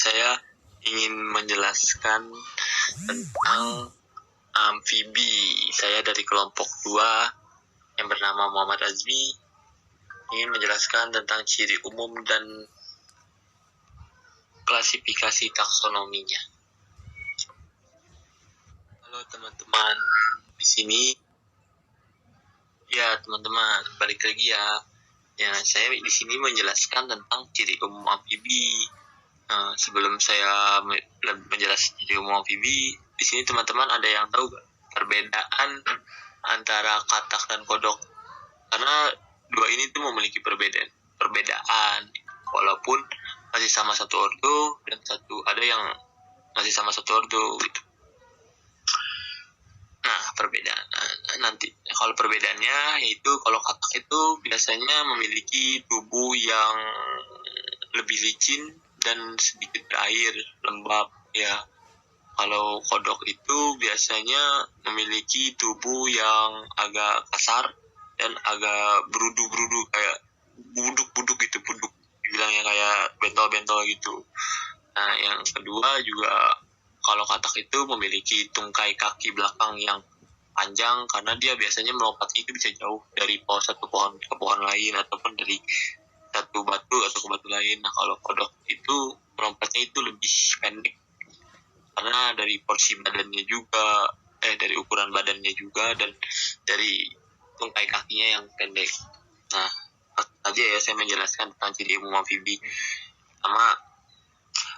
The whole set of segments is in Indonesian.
saya ingin menjelaskan tentang amfibi. Saya dari kelompok 2 yang bernama Muhammad Azmi ingin menjelaskan tentang ciri umum dan klasifikasi taksonominya. Halo teman-teman, di sini ya teman-teman, balik lagi ya. Ya, saya di sini menjelaskan tentang ciri umum amfibi. Sebelum saya menjelaskan ciri umum amfibi, di sini teman-teman ada yang tahu gak perbedaan antara katak dan kodok? Karena dua ini tuh memiliki perbedaan walaupun masih sama satu ordo dan ada yang masih sama satu ordo gitu. Nah, perbedaan nanti kalau perbedaannya yaitu kalau katak itu biasanya memiliki tubuh yang lebih licin dan sedikit berair, lembab ya. Kalau kodok itu biasanya memiliki tubuh yang agak kasar dan agak berudu-berudu, kayak buduk gitu, dibilangnya kayak bentol-bentol gitu. Nah, yang kedua juga kalau katak itu memiliki tungkai kaki belakang yang panjang karena dia biasanya melompatnya itu bisa jauh dari satu pohon ke pohon lain ataupun dari satu batu atau ke batu lain. Nah, kalau kodok itu melompatnya itu lebih pendek karena dari porsi badannya juga, dari ukuran badannya juga dan dari tungkai kakinya yang pendek. Nah, aja ya saya menjelaskan tentang ciri umum amfibi. Pertama,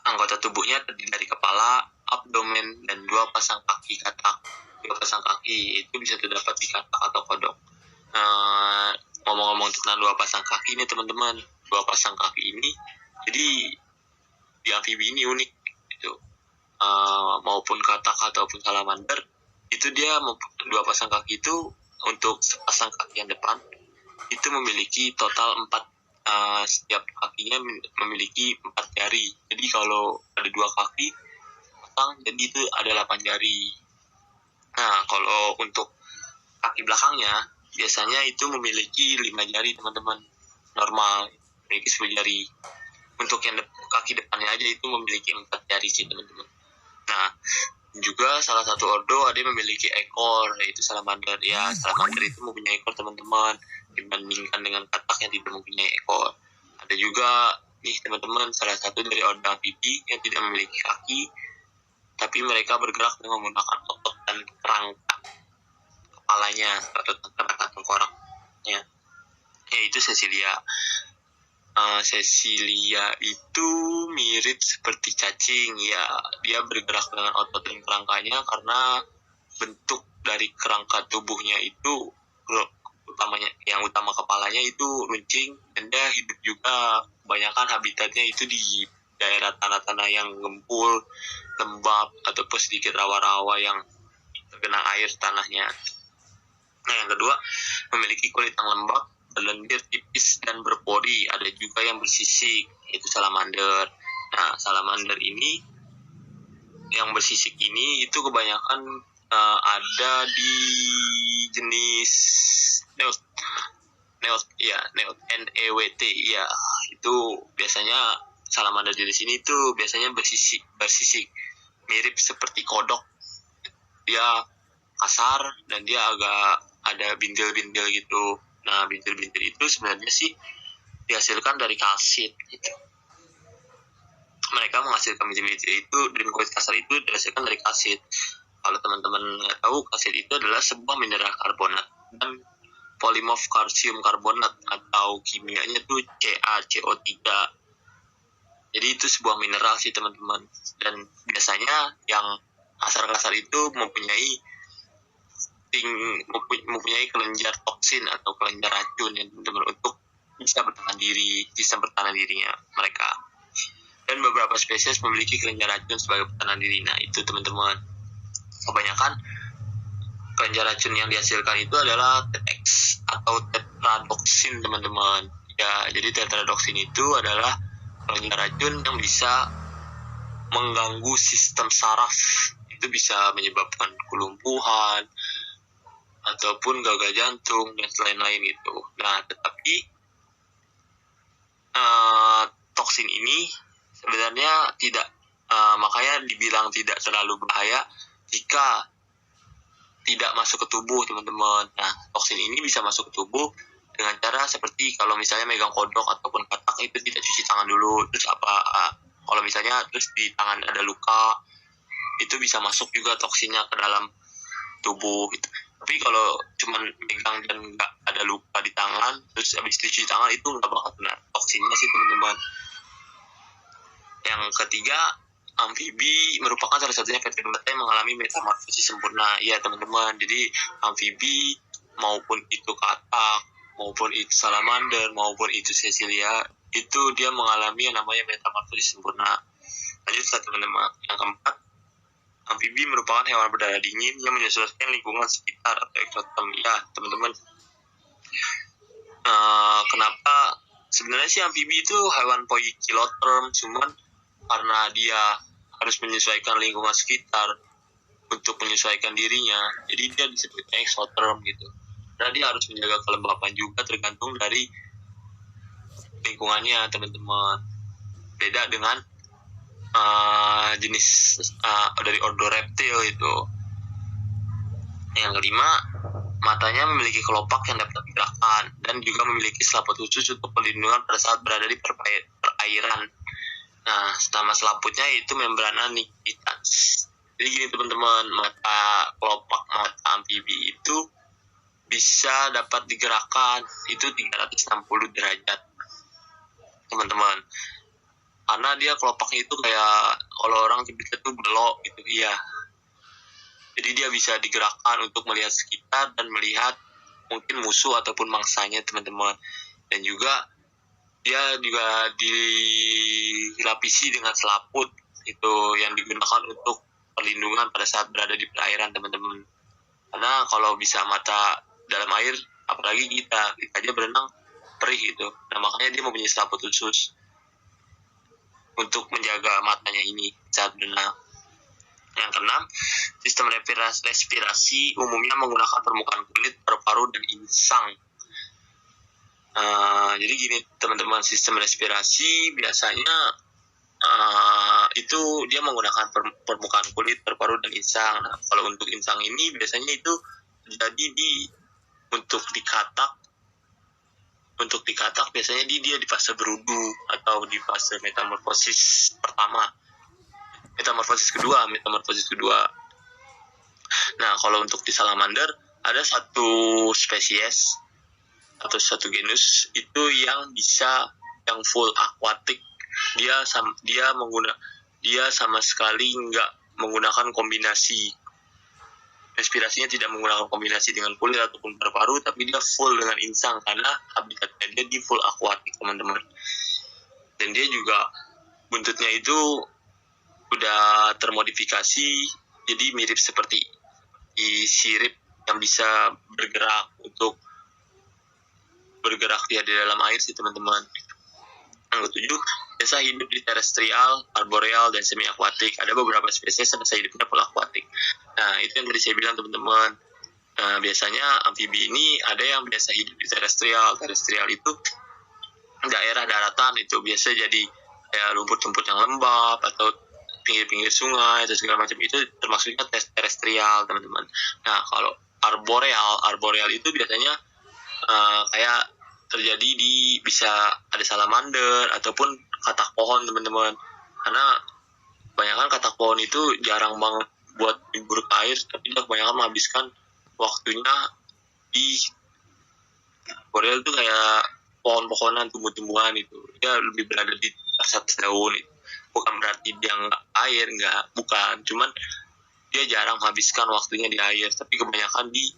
anggota tubuhnya terdiri dari kepala, abdomen, dan 2 pasang kaki katak. 2 pasang kaki itu bisa terdapat di katak atau kodok. Ngomong-ngomong tentang 2 pasang kaki ini teman-teman, 2 pasang kaki ini jadi di amfibi ini unik gitu. Maupun katak ataupun salamander itu dia 2 pasang kaki itu untuk sepasang kaki yang depan itu memiliki total 4, setiap kakinya memiliki 4 jari. Jadi kalau ada 2 kaki pasang, jadi itu ada 8 jari. Nah, kalau untuk kaki belakangnya biasanya itu memiliki 5 jari teman-teman, normal memiliki 10 jari. Untuk yang kaki depannya aja itu memiliki 4 jari sih teman-teman. Nah, juga salah satu ordo ada yang memiliki ekor, yaitu salamander. Ya, salamander itu mempunyai ekor teman-teman, dibandingkan dengan katak yang tidak mempunyai ekor. Ada juga nih teman-teman, salah satu dari ordo amfibi yang tidak memiliki kaki, tapi mereka bergerak dengan menggunakan otot dan kerangka kepalanya atau kerangka tengkoraknya, yaitu Cecilia. Cecilia itu mirip seperti cacing ya, dia bergerak dengan otot dan kerangkanya karena bentuk dari kerangka tubuhnya itu yang utama kepalanya itu runcing, dan dia hidup juga kebanyakan habitatnya itu di daerah tanah-tanah yang gempul, lembab ataupun sedikit rawa-rawa yang tergenang air tanahnya. Nah, yang kedua memiliki kulit yang lembab, berlendir tipis dan berpori. Ada juga yang bersisik, yaitu salamander. Nah, salamander ini yang bersisik ini itu kebanyakan ada di jenis Neot, NEWT ya. Itu biasanya salamander di sini itu biasanya bersisik, mirip seperti kodok. Dia kasar dan dia agak ada bintil-bintil gitu. Nah, bintil-bintil itu sebenarnya sih dihasilkan dari kalsit gitu. Mereka menghasilkan bintil-bintil itu dan kulit kasar itu dihasilkan dari kalsit. Kalau teman-teman nggak tahu, kalsit itu adalah sebuah mineral karbonat dan polimorf kalsium karbonat, atau kimianya tuh CaCO3. Jadi itu sebuah mineral sih teman-teman. Dan biasanya yang kasar-kasar itu mempunyai kelenjar toksin atau kelenjar racun yang teman-teman untuk bisa bertahan dirinya mereka. Dan beberapa spesies memiliki kelenjar racun sebagai pertahanan diri. Nah, itu teman-teman. Kebanyakan kelenjar racun yang dihasilkan itu adalah TX atau tetradoksin teman-teman. Ya, jadi tetradoksin itu adalah kelenjar racun yang bisa mengganggu sistem saraf. Itu bisa menyebabkan kelumpuhan ataupun gagal jantung dan lain-lain itu. Nah, tetapi toksin ini sebenarnya tidak Makanya dibilang tidak terlalu bahaya jika tidak masuk ke tubuh, teman-teman. Nah, toksin ini bisa masuk ke tubuh dengan cara seperti kalau misalnya megang kodok ataupun katak itu tidak cuci tangan dulu. Terus kalau misalnya terus di tangan ada luka, itu bisa masuk juga toksinnya ke dalam tubuh gitu. Tapi kalau cuman megang dan nggak ada luka di tangan, terus habis cuci tangan itu nggak bakal kena toksinnya sih, teman-teman. Yang ketiga, amfibi merupakan salah satunya vertebrata yang mengalami metamorfosis sempurna. Ya, teman-teman. Jadi amfibi maupun itu katak, maupun itu salamander, maupun itu Cecilia, itu dia mengalami yang namanya metamorfosis sempurna. Lanjut, teman-teman. Yang keempat, amfibi merupakan hewan berdarah dingin yang menyesuaikan lingkungan sekitar atau ekosistem. Ya, teman-teman. Kenapa? Sebenarnya sih amfibi itu hewan poikiloterm, cuman karena dia harus menyesuaikan lingkungan sekitar untuk menyesuaikan dirinya, jadi dia disebutnya exotherm gitu. Karena dia harus menjaga kelembapan juga tergantung dari lingkungannya, teman-teman. Beda dengan jenis dari ordo reptil itu. Yang kelima, matanya memiliki kelopak yang dapat digerakkan dan juga memiliki selaput khusus untuk perlindungan pada saat berada di perairan. Nah, nama selaputnya itu membrana nictitans. Jadi gini, teman-teman, kelopak mata amfibi itu bisa dapat digerakkan itu 360 derajat, teman-teman. Karena dia kelopaknya itu kayak kalau orang nyebutnya tuh belok gitu, iya. Jadi dia bisa digerakkan untuk melihat sekitar dan melihat mungkin musuh ataupun mangsanya, teman-teman. Dan juga dia juga dilapisi dengan selaput itu yang digunakan untuk perlindungan pada saat berada di perairan, teman-teman. Karena kalau bisa mata dalam air, apalagi kita aja berenang perih gitu. Nah, makanya dia mempunyai selaput khusus untuk menjaga matanya ini saat berenang. Yang keenam, sistem respirasi umumnya menggunakan permukaan kulit, paru-paru, dan insang. Jadi gini, teman-teman, sistem respirasi biasanya itu dia menggunakan permukaan kulit, paru-paru, dan insang. Nah, kalau untuk insang ini biasanya itu jadi untuk dikatak biasanya dia di fase berudu atau di fase metamorfosis kedua. Nah, kalau untuk di salamander ada satu spesies atau satu genus itu yang yang full aquatic. Dia sama sekali nggak menggunakan kombinasi respirasinya, tidak menggunakan kombinasi dengan kulit ataupun paru-paru, tapi dia full dengan insang karena habitatnya dia di full aquatic, teman-teman. Dan dia juga buntutnya itu udah termodifikasi jadi mirip seperti sirip yang bisa bergerak dia di dalam air sih, teman-teman. Yang ketujuh, biasa hidup di terestrial, arboreal, dan semi akuatik. Ada beberapa spesies yang biasa hidupnya full akuatik. Nah, itu yang tadi saya bilang, teman-teman. Nah, biasanya amfibi ini ada yang biasa hidup di terestrial. Terestrial itu daerah daratan, itu biasa jadi kayak rumput-rumput yang lembab atau pinggir-pinggir sungai atau segala macam, itu termasuknya terestrial, teman-teman. Nah, kalau arboreal itu biasanya kayak terjadi bisa ada salamander ataupun katak pohon, teman-teman. Karena kebanyakan katak pohon itu jarang banget buat libur ke air, tapi dia kebanyakan menghabiskan waktunya di arboreal itu kayak pohon-pohonan, tumbuh-tumbuhan itu. Dia lebih berada di atas daun itu. Bukan berarti dia nggak air, bukan. Cuman dia jarang menghabiskan waktunya di air, tapi kebanyakan di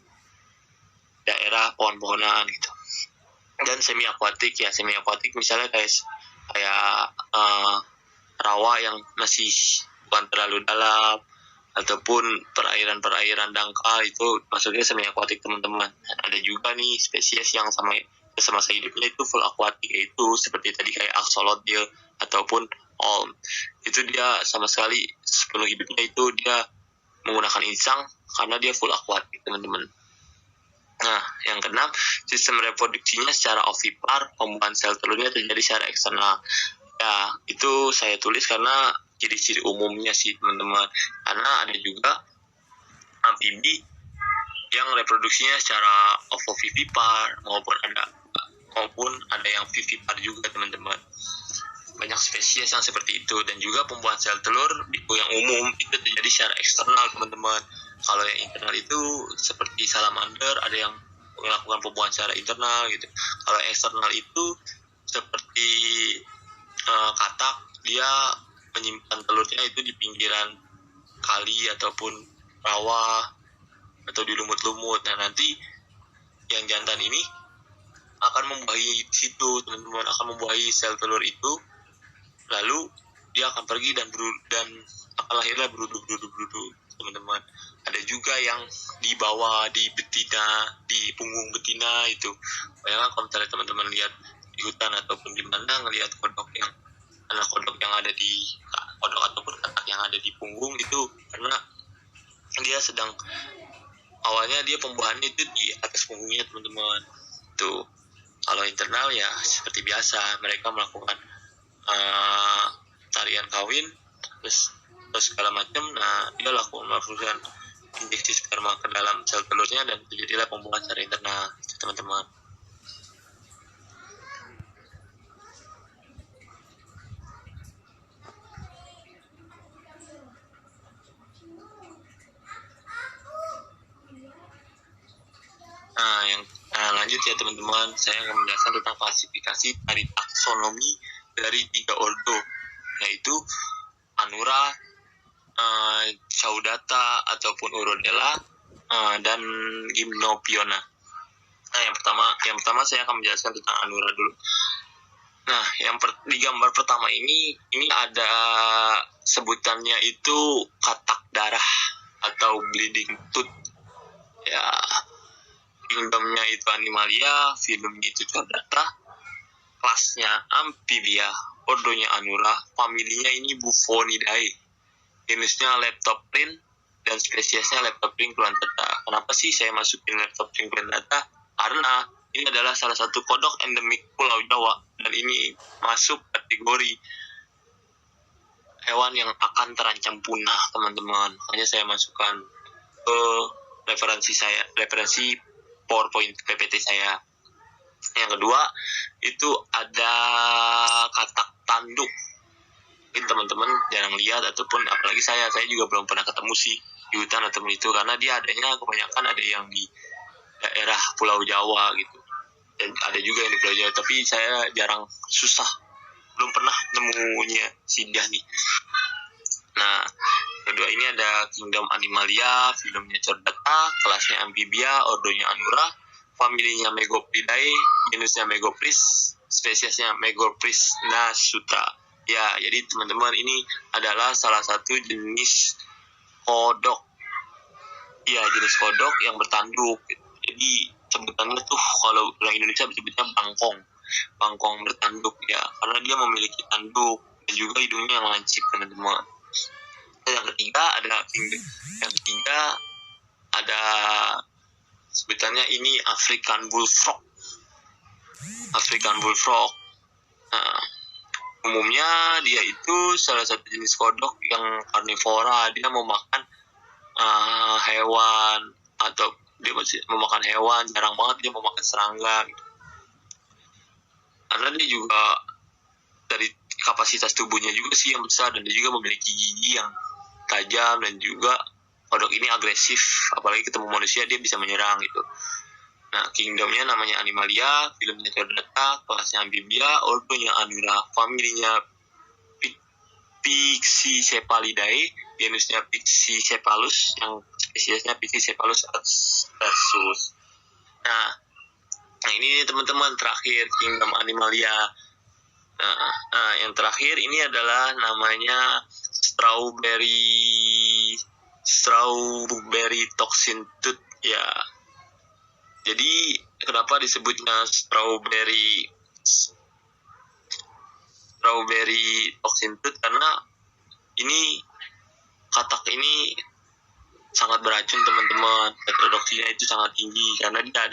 daerah pohon-pohonan gitu. Dan semi akuatik misalnya kayak rawa yang masih bukan terlalu dalam ataupun perairan dangkal, itu maksudnya semi akuatik, teman-teman. Ada juga nih spesies yang semasa hidupnya itu full akuatik, yaitu seperti tadi kayak axolotl ataupun olm. Itu dia sama sekali sepenuh hidupnya itu dia menggunakan insang karena dia full akuatik, teman-teman. Nah, yang keenam, sistem reproduksinya secara ovipar, pembuahan sel telurnya terjadi secara eksternal. Ya, itu saya tulis karena ciri-ciri umumnya sih teman-teman. Karena ada juga amfibi yang reproduksinya secara ovovivipar maupun ada yang vivipar juga teman-teman. Banyak spesies yang seperti itu. Dan juga pembuahan sel telur yang umum itu terjadi secara eksternal teman-teman. Kalau yang internal itu seperti salamander, ada yang melakukan pembuahan secara internal gitu. Kalau eksternal itu seperti katak, dia menyimpan telurnya itu di pinggiran kali ataupun rawa atau di lumut-lumut. Nah nanti yang jantan ini akan membuahi situ teman-teman, akan membuahi sel telur itu, lalu dia akan pergi dan akan lahirlah berudu teman-teman. Ada juga yang di bawah, di betina, di punggung betina itu. Bayangkan kalau misalnya teman-teman lihat di hutan ataupun di mana ngelihat anak kodok yang ada di kodok ataupun katak yang ada di punggung itu, karena dia sedang awalnya dia pembuahannya itu di atas punggungnya teman-teman. Tuh. Kalau internal ya seperti biasa, mereka melakukan tarian kawin terus segala macam. Nah dia melakukan injeksi sperma ke dalam sel telurnya dan terjadilah pembuahan secara internal teman-teman. Lanjut ya teman-teman, saya akan menjelaskan tentang klasifikasi dari taksonomi dari 3 ordo, yaitu Anura, Caudata ataupun Urodela, dan Gymnophiona. Nah, yang pertama saya akan menjelaskan tentang Anura dulu. Nah, di gambar pertama ini ada sebutannya itu katak darah atau bleeding tooth. Ya, kingdomnya itu Animalia, filumnya itu Chordata, kelasnya Amphibia, ordonya Anura, familinya ini Bufonidae, jenisnya Leptoprin, dan spesiesnya Leptoprin glandata. Kenapa sih saya masukin Leptoprin glandata? Karena ini adalah salah satu kodok endemik Pulau Jawa, dan ini masuk kategori hewan yang akan terancam punah, teman-teman. Hanya saya masukkan ke referensi PowerPoint PPT saya. Yang kedua itu ada katak tanduk. Mungkin teman-teman jarang lihat, ataupun apalagi saya juga belum pernah ketemu sih di hutan atau itu, karena dia adanya kebanyakan ada yang di daerah Pulau Jawa gitu, dan ada juga yang di Pulau Jawa, tapi saya belum pernah nemunya singgah nih. Nah, kedua ini ada Kingdom Animalia, filumnya Chordata, kelasnya Amphibia, ordonya Anura, familinya Megopridae, genusnya Megopris, spesiesnya Megopris nasuta. Ya, jadi teman-teman ini adalah salah satu jenis kodok. Ya, jenis kodok yang bertanduk. Jadi sebutannya tuh kalau orang Indonesia disebutnya bangkong bertanduk ya, karena dia memiliki tanduk dan juga hidungnya yang lancip teman-teman. Yang ketiga ada sebutannya ini African Bullfrog. Nah, umumnya dia itu salah satu jenis kodok yang karnivora. Dia memakan hewan, atau dia masih memakan hewan, jarang banget dia memakan serangga gitu. Karena dia juga dari kapasitas tubuhnya juga sih yang besar, dan dia juga memiliki gigi yang tajam, dan juga kodok ini agresif, apalagi ketemu manusia dia bisa menyerang gitu. Nah, kingdomnya namanya Animalia, filumnya Chordata, kelasnya Amphibia, ordonya Anura, familinya Pixicephalidae, genusnya Pixicephalus, yang spesiesnya Pixicephalus versus. Nah, ini teman-teman terakhir Kingdom Animalia. Nah, yang terakhir ini adalah namanya strawberry toxin tooth ya. Jadi kenapa disebutnya strawberry toxin tooth? Karena ini katak ini sangat beracun teman-teman. Reproduksinya itu sangat tinggi karena dia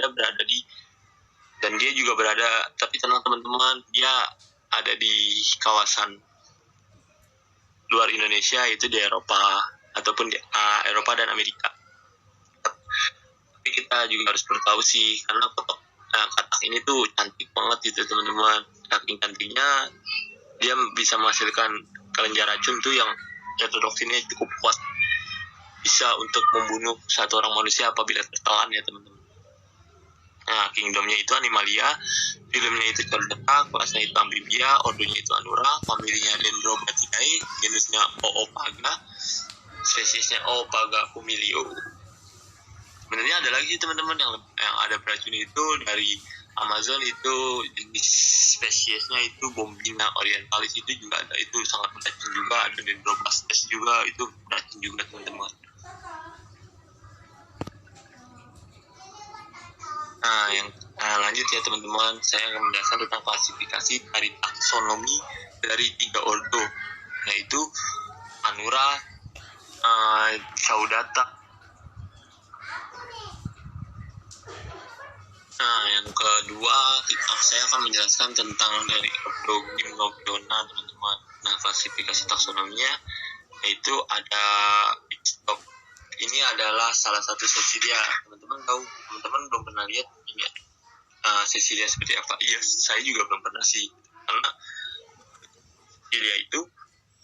juga berada, tapi tenang teman-teman, dia ada di kawasan luar Indonesia, itu di Eropa ataupun di Eropa dan Amerika. Tapi kita juga harus bertahu sih, karena katak ini tuh cantik banget gitu teman-teman. Saking cantiknya dia bisa menghasilkan kelenjar racun tuh yang toksinnya cukup kuat, bisa untuk membunuh satu orang manusia apabila tertelan ya teman-teman. Nah, kingdomnya itu Animalia, filmnya itu Chordata, kelasnya itu Amphibia, ordonya itu Anura, familinya Dendrobatidae, genusnya Oopaga, spesiesnya Oopaga humilio. Sebenarnya ada lagi teman-teman yang ada beracun itu dari Amazon, itu jenis spesiesnya itu Bombina orientalis, itu juga ada, itu sangat beracun juga. Ada Dendrobastes juga, itu beracun juga teman-teman. Lanjut ya teman-teman, saya akan menjelaskan tentang klasifikasi dari taksonomi dari 3 ordo, yaitu Anura, Chordata. Yang kedua, saya akan menjelaskan tentang dari ordo Gymnophiona teman-teman. Nah, klasifikasi taksonominya yaitu ada Pitstop. Ini adalah salah satu Cecilia. Teman-teman tahu, teman-teman belum pernah lihat ini ya, Cecilia seperti apa? Iya, saya juga belum pernah sih. Karena Cecilia itu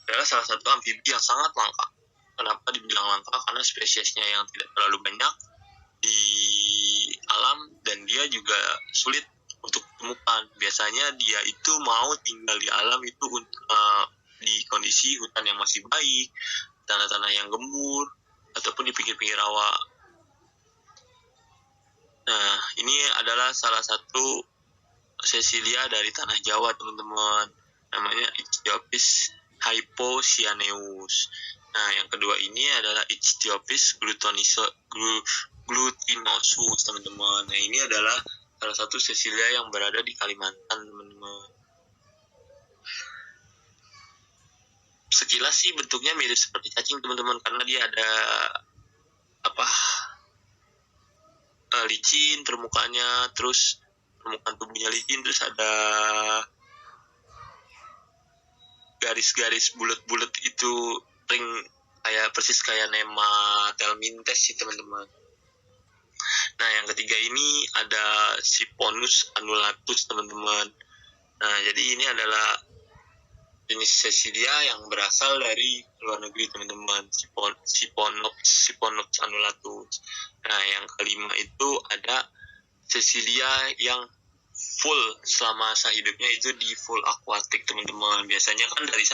adalah salah satu amfibi yang sangat langka. Kenapa dibilang langka? Karena spesiesnya yang tidak terlalu banyak di alam, dan dia juga sulit untuk ditemukan. Biasanya dia itu mau tinggal di alam itu di kondisi hutan yang masih baik, tanah-tanah yang gembur, ataupun di pinggir-pinggir rawa. Nah, ini adalah salah satu Cecilia dari tanah Jawa teman-teman, namanya Ichthyopis hypocyaneus. Nah, yang kedua ini adalah Ichthyopis glutinosus teman-teman. Nah, ini adalah salah satu Cecilia yang berada di Kalimantan teman-teman. Sekilas sih bentuknya mirip seperti cacing teman-teman, karena dia ada licin permukaannya, terus permukaan tubuhnya licin, terus ada garis-garis bulat-bulat itu ring, kayak persis kayak Nematelmintes sih teman-teman. Nah, yang ketiga ini ada Siponus annulatus teman-teman. Nah, jadi ini adalah jenis Cecilia yang berasal dari luar negeri teman-teman, Siponops annulatus. Nah, yang kelima itu ada Cecilia yang full selama masa hidupnya itu di full aquatic teman-teman. Biasanya kan dari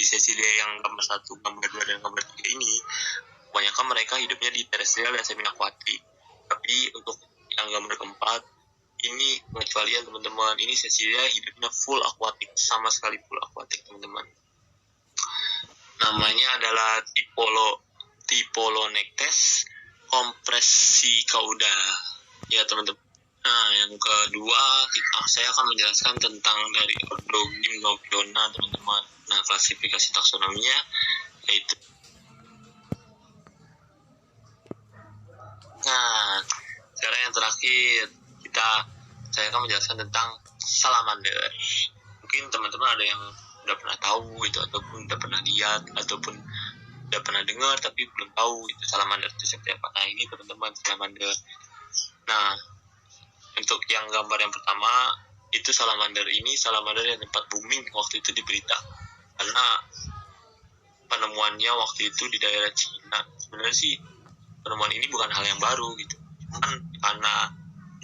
Cecilia yang gambar 1, gambar 2, dan gambar 3 ini, kebanyakan mereka hidupnya di terestrial dan semi aquatic. Tapi untuk yang gambar keempat ini pengecualian teman-teman. Ini Cecilia hidupnya full aquatic, sama sekali full aquatic teman-teman. Namanya adalah Typolonectes compressicauda ya teman-teman. Nah, yang kedua saya akan menjelaskan tentang dari ordo Gymnophiona teman-teman. Nah, klasifikasi taksonominya yaitu, nah sekarang yang terakhir saya akan menjelaskan tentang salamander. Mungkin teman-teman ada yang udah pernah tahu itu, ataupun udah pernah lihat, ataupun udah pernah dengar tapi belum tahu itu salamander itu seperti apa. Nah, ini teman-teman salamander. Nah, untuk yang gambar yang pertama itu salamander yang tempat booming waktu itu di berita, karena penemuannya waktu itu di daerah Cina. Sebenarnya sih penemuan ini bukan hal yang baru gitu, cuman karena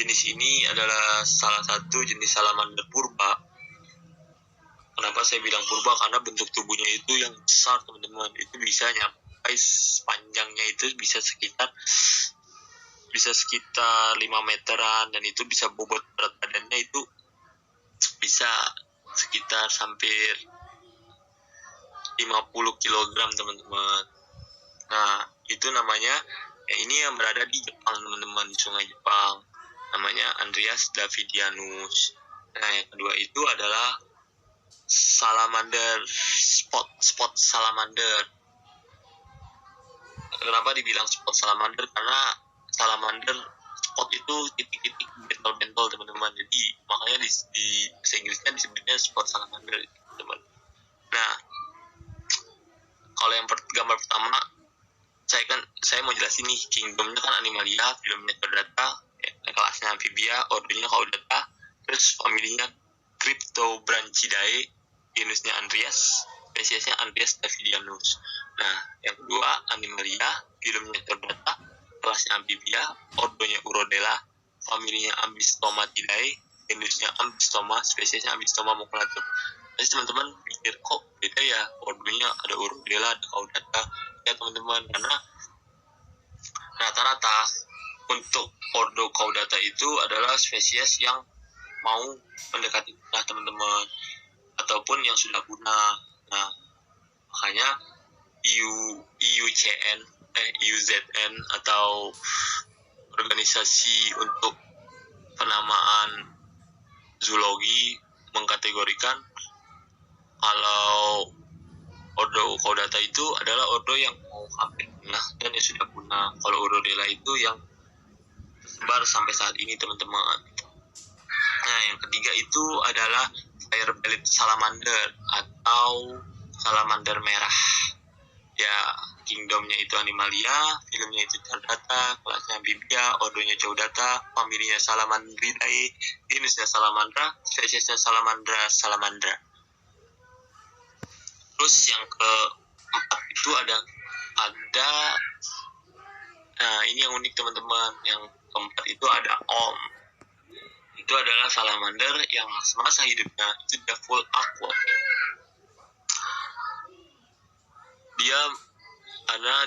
jenis ini adalah salah satu jenis salamander purba. Kenapa saya bilang purba? Karena bentuk tubuhnya itu yang besar teman-teman, itu bisa nyampe panjangnya itu bisa sekitar 5 meteran, dan itu bisa bobot berat badannya itu bisa sekitar hampir 50 kg teman-teman. Nah, itu namanya ini yang berada di Jepang teman-teman, di sungai Jepang, namanya Andreas davidianus. Nah, yang kedua itu adalah salamander spot salamander. Kenapa dibilang spot salamander? Karena salamander spot itu titik-titik bentol-bentol teman-teman, jadi makanya di bahasa Inggrisnya disebutnya spot salamander teman. Nah, Kalau yang gambar pertama, saya mau jelasin nih, kingdomnya kan Animalia, filmnya Chordata, kelasnya Amphibia, ordernya Caudata, terus familinya Cryptobranchidae, genusnya Andreas, spesiesnya Andreas davidianus. Nah, yang kedua Animalia, filmnya Chordata, kelasnya Amphibia, ordonya Urodela, familinya Ambystomatidae, genusnya Ambystoma, spesiesnya Ambystoma maculatum. Jadi teman-teman pikir kok beda ya, ordonya ada Urodela, ada Caudata. Ya teman-teman, karena rata-rata untuk ordo Caudata itu adalah spesies yang mau mendekati punah teman-teman, ataupun yang sudah punah. Nah, makanya IUZN atau organisasi untuk penamaan zoologi mengkategorikan kalau ordo Caudata itu adalah ordo yang mau hampir punah dan yang sudah punah. Kalau Urodela itu yang tersebar sampai saat ini teman-teman. Nah, yang ketiga itu adalah fire-bellied salamander atau salamander merah. Ya, kingdomnya itu Animalia, filmnya itu Chordata, kelasnya Amphibia, ordonya Caudata, familinya Salamandridae, genusnya Salamandra, spesiesnya Salamandra. Terus yang keempat itu ada nah ini yang unik teman-teman. Yang keempat itu ada Olm. Itu adalah salamander yang semasa hidupnya itu dia full aquatic.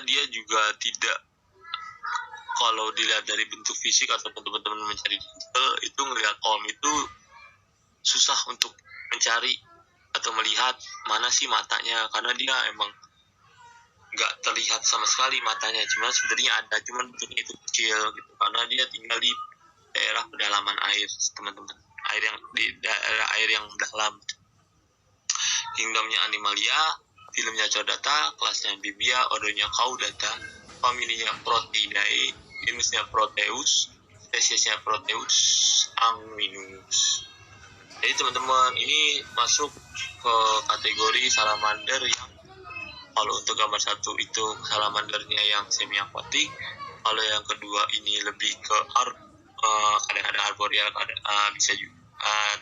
Dia juga tidak, kalau dilihat dari bentuk fisik atau teman-teman mencari Google itu ngelihat Olm itu susah untuk mencari atau melihat mana sih matanya, karena dia emang nggak terlihat sama sekali matanya, cuma sebenarnya ada, cuman bentuknya itu kecil gitu, karena dia tinggal di daerah pedalaman air teman-teman, di daerah air yang dalam. Kingdomnya Animalia, filmnya Chordata, kelasnya Amphibia, ordonya Caudata, familinya Proteidae, genusnya Proteus, spesiesnya Proteus anguinus. Jadi teman-teman, ini masuk ke kategori salamander yang kalau untuk gambar satu itu salamandernya yang semi aquatic, kalau yang kedua ini lebih ke kadang-kadang arboreal, bisa juga,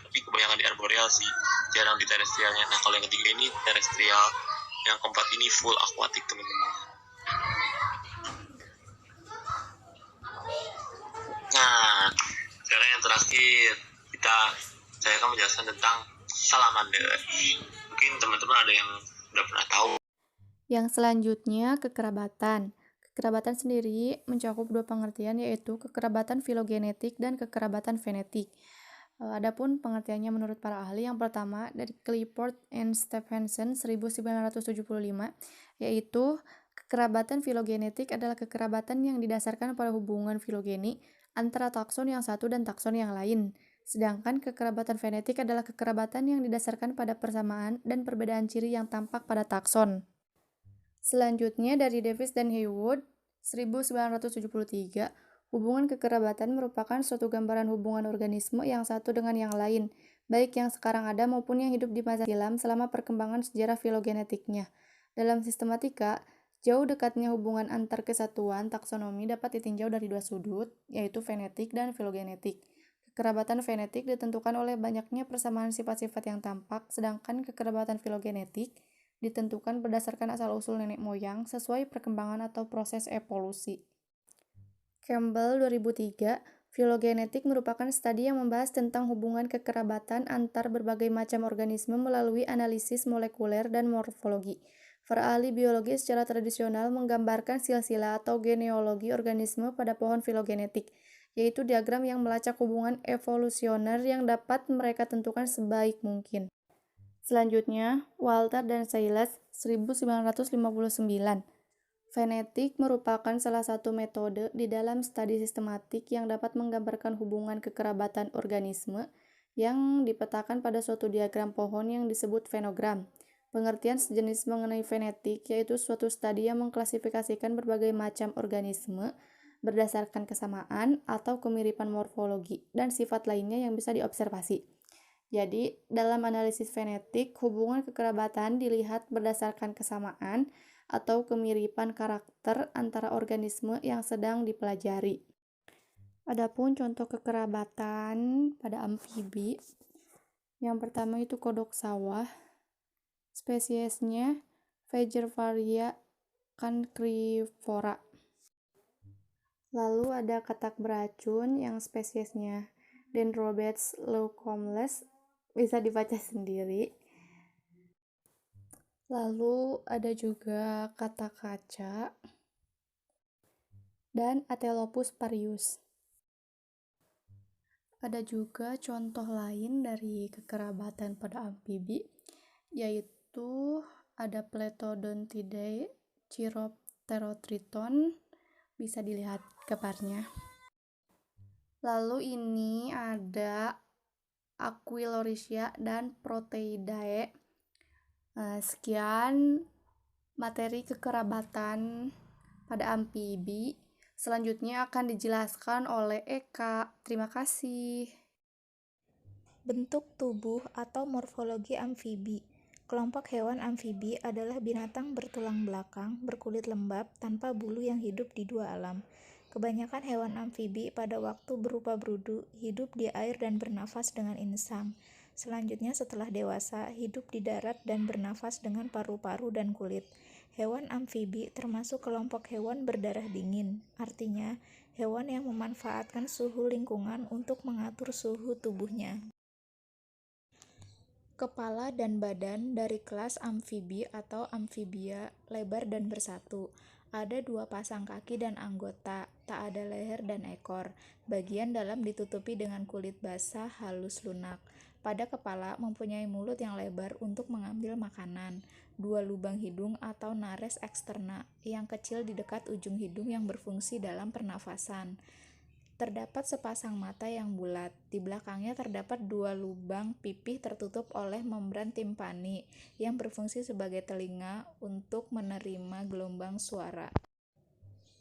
tapi kebanyakan di arboreal sih, jarang di terestrialnya. Nah, kalau yang ketiga ini terestrial, yang keempat ini full aquatic teman-teman. Nah, sekarang yang terakhir saya akan menjelaskan tentang salamander. Mungkin teman-teman ada yang udah pernah tahu. Yang selanjutnya, kekerabatan. Kekerabatan sendiri mencakup dua pengertian, yaitu kekerabatan filogenetik dan kekerabatan fenetik. Adapun pengertiannya menurut para ahli, yang pertama dari Clifford and Stephenson 1975, yaitu kekerabatan filogenetik adalah kekerabatan yang didasarkan pada hubungan filogeni antara takson yang satu dan takson yang lain. Sedangkan kekerabatan fenetik adalah kekerabatan yang didasarkan pada persamaan dan perbedaan ciri yang tampak pada takson. Selanjutnya dari Davis dan Haywood 1973, hubungan kekerabatan merupakan suatu gambaran hubungan organisme yang satu dengan yang lain, baik yang sekarang ada maupun yang hidup di masa silam selama perkembangan sejarah filogenetiknya. Dalam sistematika, jauh dekatnya hubungan antar kesatuan taksonomi dapat ditinjau dari dua sudut, yaitu fenetik dan filogenetik. Kekerabatan fenetik ditentukan oleh banyaknya persamaan sifat-sifat yang tampak, sedangkan kekerabatan filogenetik ditentukan berdasarkan asal-usul nenek moyang sesuai perkembangan atau proses evolusi. Campbell 2003, filogenetik merupakan studi yang membahas tentang hubungan kekerabatan antar berbagai macam organisme melalui analisis molekuler dan morfologi. Para ahli biologi secara tradisional menggambarkan silsilah atau genealogi organisme pada pohon filogenetik, yaitu diagram yang melacak hubungan evolusioner yang dapat mereka tentukan sebaik mungkin. Selanjutnya, Walter dan Sayles 1959. Fenetik merupakan salah satu metode di dalam studi sistematik yang dapat menggambarkan hubungan kekerabatan organisme yang dipetakan pada suatu diagram pohon yang disebut fenogram. Pengertian sejenis mengenai fenetik yaitu suatu studi yang mengklasifikasikan berbagai macam organisme berdasarkan kesamaan atau kemiripan morfologi dan sifat lainnya yang bisa diobservasi. Jadi, dalam analisis fenetik, hubungan kekerabatan dilihat berdasarkan kesamaan atau kemiripan karakter antara organisme yang sedang dipelajari. Adapun contoh kekerabatan pada amfibi, yang pertama itu kodok sawah, spesiesnya Fagervaria cancrifora. Lalu ada katak beracun yang spesiesnya Dendrobates leucomles, bisa dibaca sendiri. Lalu ada juga katak kaca dan Atelopus parius. Ada juga contoh lain dari kekerabatan pada amfibi, yaitu ada Plethodontidae, Chiropterotriton, bisa dilihat gambarnya. Lalu ini ada Aquilorhizia dan Proteidae. Sekian materi kekerabatan pada amfibi. Selanjutnya akan dijelaskan oleh Eka. Terima kasih. Bentuk tubuh atau morfologi amfibi. Kelompok hewan amfibi adalah binatang bertulang belakang, berkulit lembab, tanpa bulu yang hidup di dua alam. Kebanyakan hewan amfibi pada waktu berupa brudu hidup di air dan bernafas dengan insang. Selanjutnya setelah dewasa, hidup di darat dan bernafas dengan paru-paru dan kulit. Hewan amfibi termasuk kelompok hewan berdarah dingin, artinya hewan yang memanfaatkan suhu lingkungan untuk mengatur suhu tubuhnya. Kepala dan badan dari kelas amfibi atau amfibia lebar dan bersatu. Ada 2 pasang kaki dan anggota, tak ada leher dan ekor. Bagian dalam ditutupi dengan kulit basah halus lunak. Pada kepala mempunyai mulut yang lebar untuk mengambil makanan. 2 lubang hidung atau nares eksterna yang kecil di dekat ujung hidung yang berfungsi dalam pernafasan. Terdapat sepasang mata yang bulat. Di belakangnya terdapat 2 lubang pipih tertutup oleh membran timpani yang berfungsi sebagai telinga untuk menerima gelombang suara.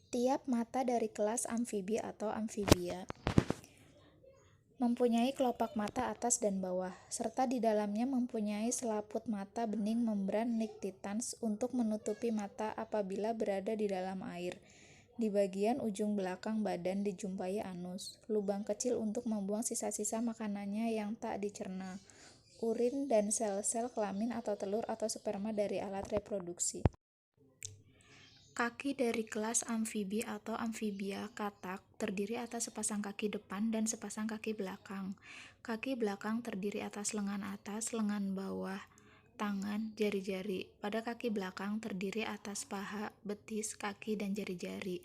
Tiap mata dari kelas amfibi atau amfibia mempunyai kelopak mata atas dan bawah, serta di dalamnya mempunyai selaput mata bening membran nictitans untuk menutupi mata apabila berada di dalam air. Di bagian ujung belakang badan dijumpai anus, lubang kecil untuk membuang sisa-sisa makanannya yang tak dicerna, urin dan sel-sel kelamin atau telur atau sperma dari alat reproduksi. Kaki dari kelas amfibi atau amfibia katak terdiri atas sepasang kaki depan dan sepasang kaki belakang. Kaki belakang terdiri atas lengan atas, lengan bawah, tangan, jari-jari. Pada kaki belakang terdiri atas paha, betis, kaki, dan jari-jari.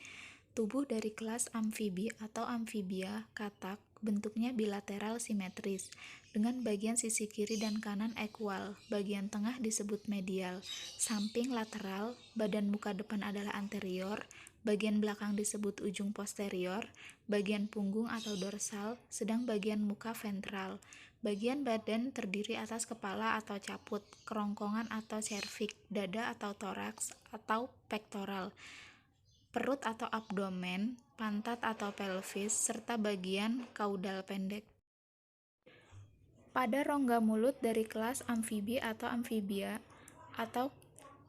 Tubuh dari kelas amfibi atau amfibia katak bentuknya bilateral simetris, dengan bagian sisi kiri dan kanan ekual. Bagian tengah disebut medial, samping lateral, badan muka depan adalah anterior, bagian belakang disebut ujung posterior, bagian punggung atau dorsal, sedang bagian muka ventral. Bagian badan terdiri atas kepala atau caput, kerongkongan atau cervix, dada atau toraks atau pektoral, perut atau abdomen, pantat atau pelvis, serta bagian kaudal pendek. Pada rongga mulut dari kelas amfibi atau amfibia atau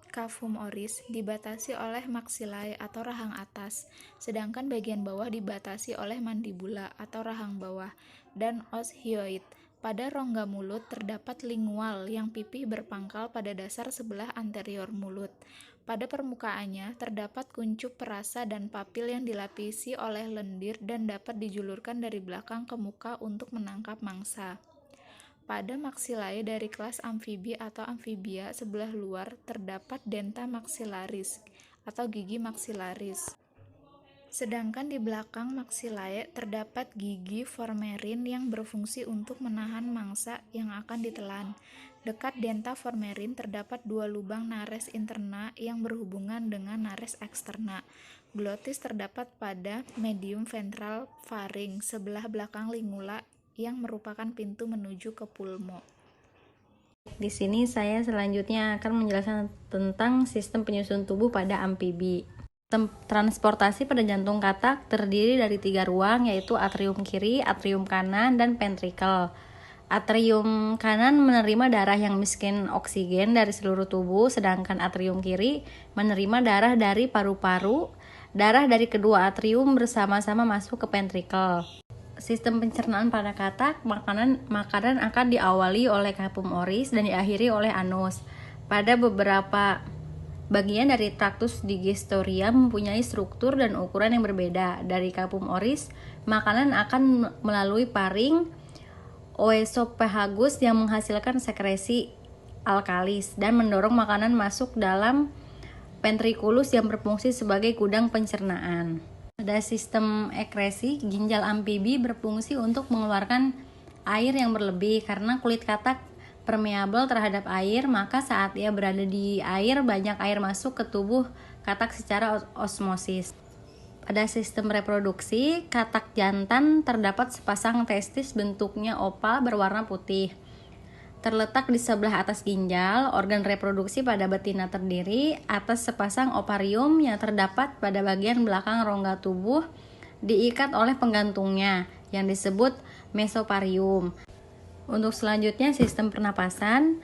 Cavum oris dibatasi oleh maxillae atau rahang atas, sedangkan bagian bawah dibatasi oleh mandibula atau rahang bawah, dan os hyoid. Pada rongga mulut terdapat lingual yang pipih berpangkal pada dasar sebelah anterior mulut. Pada permukaannya terdapat kuncup perasa dan papil yang dilapisi oleh lendir dan dapat dijulurkan dari belakang ke muka untuk menangkap mangsa. Pada maxillae dari kelas amfibi atau amfibia sebelah luar terdapat denta maxillaris atau gigi maxillaris. Sedangkan di belakang maxillae terdapat gigi formerin yang berfungsi untuk menahan mangsa yang akan ditelan. Dekat denta formerin terdapat 2 lubang nares interna yang berhubungan dengan nares eksterna. Glotis terdapat pada medium ventral pharynx sebelah belakang lingula yang merupakan pintu menuju ke pulmo. Di sini saya selanjutnya akan menjelaskan tentang sistem penyusun tubuh pada amfibi. Transportasi pada jantung katak terdiri dari 3 ruang, yaitu atrium kiri, atrium kanan, dan ventricle. Atrium kanan menerima darah yang miskin oksigen dari seluruh tubuh, sedangkan atrium kiri menerima darah dari paru-paru. Darah dari kedua atrium bersama-sama masuk ke ventricle. Sistem pencernaan pada katak, makanan akan diawali oleh capum oris dan diakhiri oleh anus. Pada beberapa bagian dari traktus digestoria mempunyai struktur dan ukuran yang berbeda. Dari capum oris, makanan akan melalui paring oesophagus yang menghasilkan sekresi alkalis dan mendorong makanan masuk dalam ventriculus yang berfungsi sebagai gudang pencernaan. Pada sistem ekresi, ginjal amfibi berfungsi untuk mengeluarkan air yang berlebih karena kulit katak permeabel terhadap air, maka saat ia berada di air, banyak air masuk ke tubuh katak secara osmosis. Pada sistem reproduksi, katak jantan terdapat sepasang testis bentuknya opal berwarna putih. Terletak di sebelah atas ginjal, organ reproduksi pada betina terdiri atas sepasang ovarium yang terdapat pada bagian belakang rongga tubuh diikat oleh penggantungnya yang disebut mesoparium. Untuk selanjutnya sistem pernapasan,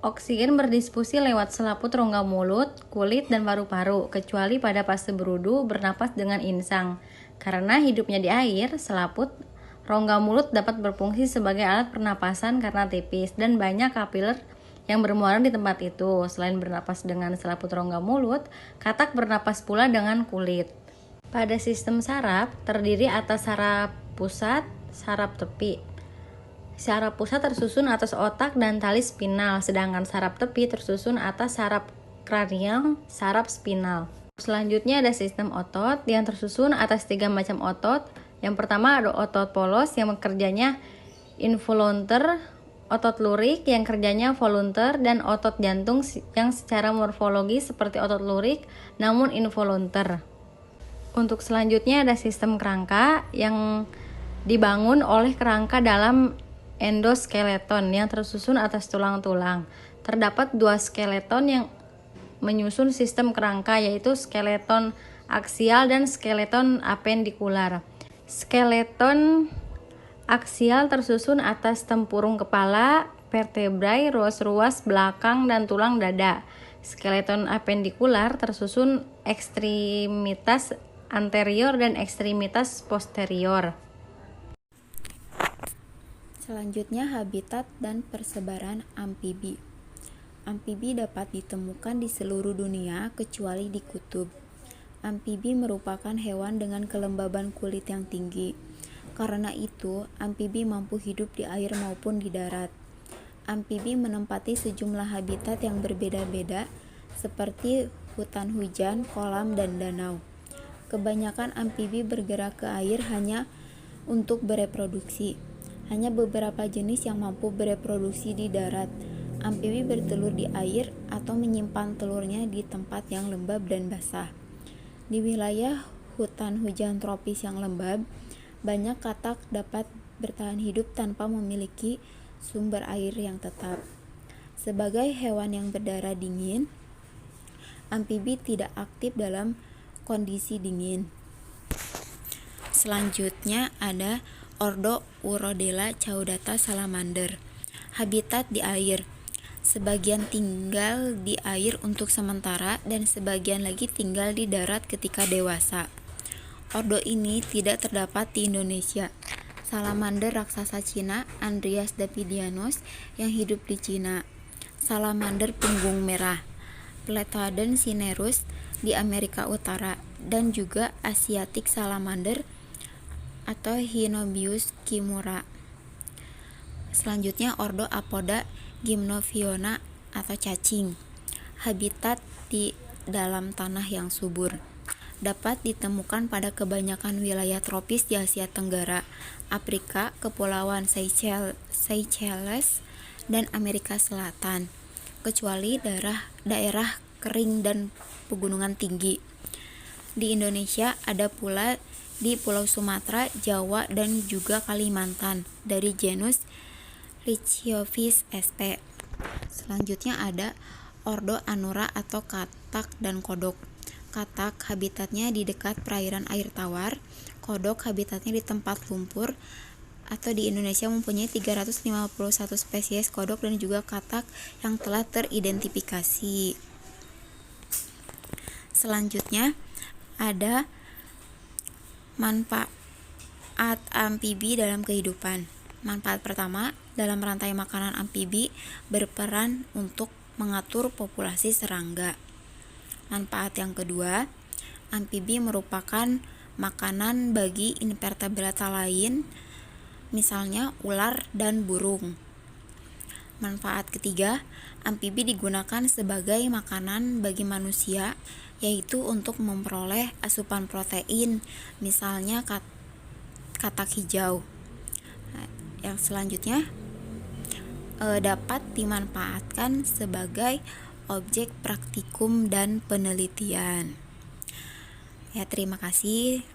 oksigen berdisfusi lewat selaput rongga mulut, kulit, dan paru-paru, kecuali pada fase berudu bernapas dengan insang. Karena hidupnya di air, selaput rongga mulut dapat berfungsi sebagai alat pernapasan karena tipis dan banyak kapiler yang bermuara di tempat itu. Selain bernapas dengan selaput rongga mulut, katak bernapas pula dengan kulit. Pada sistem saraf, terdiri atas saraf pusat, saraf tepi. Saraf pusat tersusun atas otak dan tali spinal, sedangkan saraf tepi tersusun atas saraf kranial, saraf spinal. Selanjutnya ada sistem otot yang tersusun atas 3 macam otot. Yang pertama ada otot polos yang kerjanya involuntar, otot lurik yang kerjanya voluntar, dan otot jantung yang secara morfologi seperti otot lurik namun involuntar. Untuk selanjutnya ada sistem kerangka yang dibangun oleh kerangka dalam endoskeleton yang tersusun atas tulang-tulang. Terdapat 2 skeleton yang menyusun sistem kerangka, yaitu skeleton aksial dan skeleton apendikular. Skeleton aksial tersusun atas tempurung kepala, vertebrae, ruas-ruas belakang, dan tulang dada. Skeleton apendikular tersusun ekstremitas anterior dan ekstremitas posterior. Selanjutnya, habitat dan persebaran amfibi. Amfibi dapat ditemukan di seluruh dunia kecuali di kutub. Amfibi merupakan hewan dengan kelembaban kulit yang tinggi. Karena itu, amfibi mampu hidup di air maupun di darat. Amfibi menempati sejumlah habitat yang berbeda-beda seperti hutan hujan, kolam, dan danau. Kebanyakan amfibi bergerak ke air hanya untuk bereproduksi. Hanya beberapa jenis yang mampu bereproduksi di darat. Amfibi bertelur di air atau menyimpan telurnya di tempat yang lembab dan basah. Di wilayah hutan hujan tropis yang lembab, banyak katak dapat bertahan hidup tanpa memiliki sumber air yang tetap. Sebagai hewan yang berdarah dingin, amfibi tidak aktif dalam kondisi dingin. Selanjutnya ada ordo Urodela caudata salamander. Habitat di air. Sebagian tinggal di air untuk sementara dan sebagian lagi tinggal di darat ketika dewasa. Ordo ini tidak terdapat di Indonesia. Salamander raksasa Cina Andrias davidianus yang hidup di Cina. Salamander punggung merah Plethodon cinereus di Amerika Utara, dan juga Asiatic salamander atau Hinobius kimura. Selanjutnya ordo Apoda gymnophiona atau cacing. Habitat di dalam tanah yang subur. Dapat ditemukan pada kebanyakan wilayah tropis di Asia Tenggara, Afrika, Kepulauan Seychelles, dan Amerika Selatan, kecuali daerah kering dan pegunungan tinggi. Di Indonesia ada pula di Pulau Sumatera, Jawa, dan juga Kalimantan dari genus Lichiophis sp. Selanjutnya ada ordo Anura atau katak dan kodok. Katak habitatnya di dekat perairan air tawar, kodok habitatnya di tempat lumpur atau di Indonesia mempunyai 351 spesies kodok dan juga katak yang telah teridentifikasi. Selanjutnya ada manfaat amfibi dalam kehidupan. Manfaat pertama, dalam rantai makanan amfibi berperan untuk mengatur populasi serangga. Manfaat yang kedua, amfibi merupakan makanan bagi invertebrata lain, misalnya ular dan burung. Manfaat ketiga, amfibi digunakan sebagai makanan bagi manusia, yaitu untuk memperoleh asupan protein, misalnya katak hijau. Yang selanjutnya dapat dimanfaatkan sebagai objek praktikum dan penelitian. Ya, terima kasih.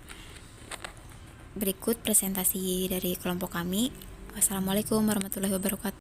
Berikut presentasi dari kelompok kami. Wassalamualaikum warahmatullahi wabarakatuh.